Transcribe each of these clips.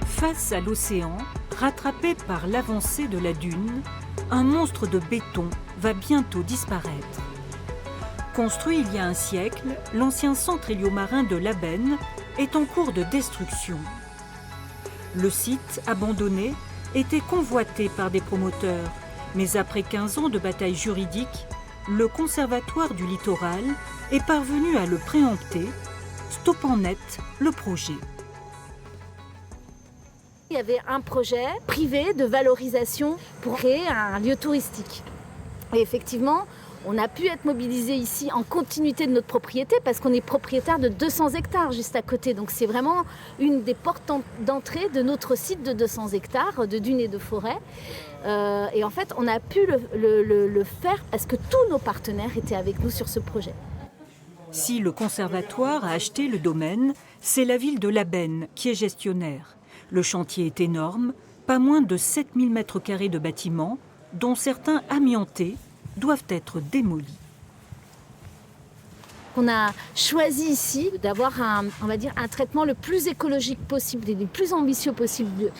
Face à l'océan, rattrapé par l'avancée de la dune, un monstre de béton va bientôt disparaître. Construit il y a un siècle, l'ancien centre héliomarin de l'Abenne est en cours de destruction. Le site, abandonné, était convoité par des promoteurs, mais après 15 ans de bataille juridique, le Conservatoire du littoral est parvenu à le préempter, stoppant net le projet. Il y avait un projet privé de valorisation pour créer un lieu touristique. Et effectivement, on a pu être mobilisé ici en continuité de notre propriété parce qu'on est propriétaire de 200 hectares juste à côté. Donc c'est vraiment une des portes d'entrée de notre site de 200 hectares de dunes et de forêts. Et en fait, on a pu le faire parce que tous nos partenaires étaient avec nous sur ce projet. Si le conservatoire a acheté le domaine, c'est la ville de l'Abenne qui est gestionnaire. Le chantier est énorme, pas moins de 7000 m² de bâtiments, dont certains amiantés, doivent être démolis. On a choisi ici d'avoir un traitement le plus écologique possible et le plus ambitieux possible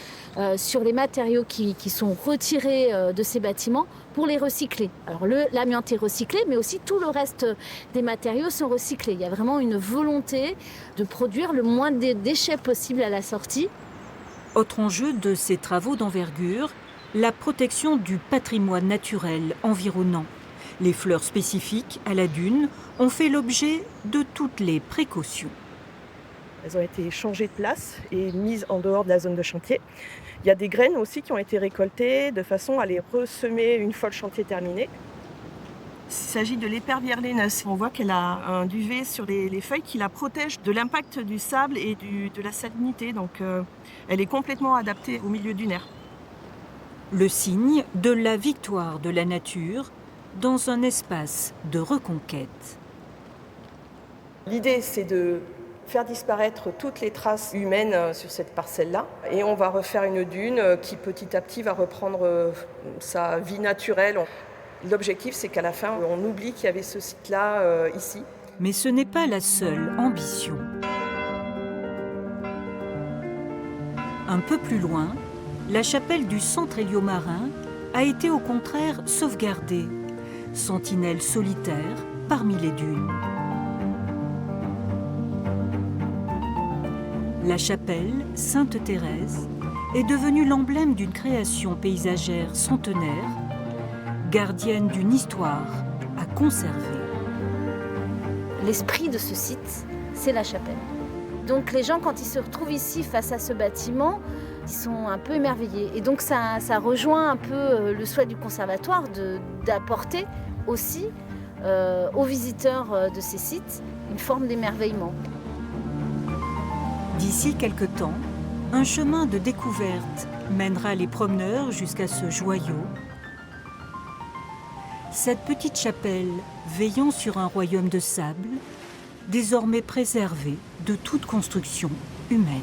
sur les matériaux qui sont retirés de ces bâtiments pour les recycler. Alors l'amianté recyclé, mais aussi tout le reste des matériaux sont recyclés. Il y a vraiment une volonté de produire le moins de déchets possible à la sortie. Autre enjeu de ces travaux d'envergure, la protection du patrimoine naturel environnant. Les fleurs spécifiques à la dune ont fait l'objet de toutes les précautions. Elles ont été changées de place et mises en dehors de la zone de chantier. Il y a des graines aussi qui ont été récoltées de façon à les ressemer une fois le chantier terminé. Il s'agit de l'épervière laineuse. On voit qu'elle a un duvet sur les feuilles qui la protège de l'impact du sable et de la salinité. Donc elle est complètement adaptée au milieu dunaire. Le signe de la victoire de la nature dans un espace de reconquête. L'idée, c'est de faire disparaître toutes les traces humaines sur cette parcelle-là. Et on va refaire une dune qui petit à petit va reprendre sa vie naturelle. L'objectif, c'est qu'à la fin, on oublie qu'il y avait ce site-là ici. Mais ce n'est pas la seule ambition. Un peu plus loin, la chapelle du centre héliomarin a été au contraire sauvegardée, sentinelle solitaire parmi les dunes. La chapelle Sainte-Thérèse est devenue l'emblème d'une création paysagère centenaire, gardienne d'une histoire à conserver. L'esprit de ce site, c'est la chapelle. Donc les gens, quand ils se retrouvent ici face à ce bâtiment, ils sont un peu émerveillés. Et donc ça rejoint un peu le souhait du conservatoire d'apporter aussi aux visiteurs de ces sites une forme d'émerveillement. D'ici quelque temps, un chemin de découverte mènera les promeneurs jusqu'à ce joyau. Cette petite chapelle veillant sur un royaume de sable, désormais préservé de toute construction humaine.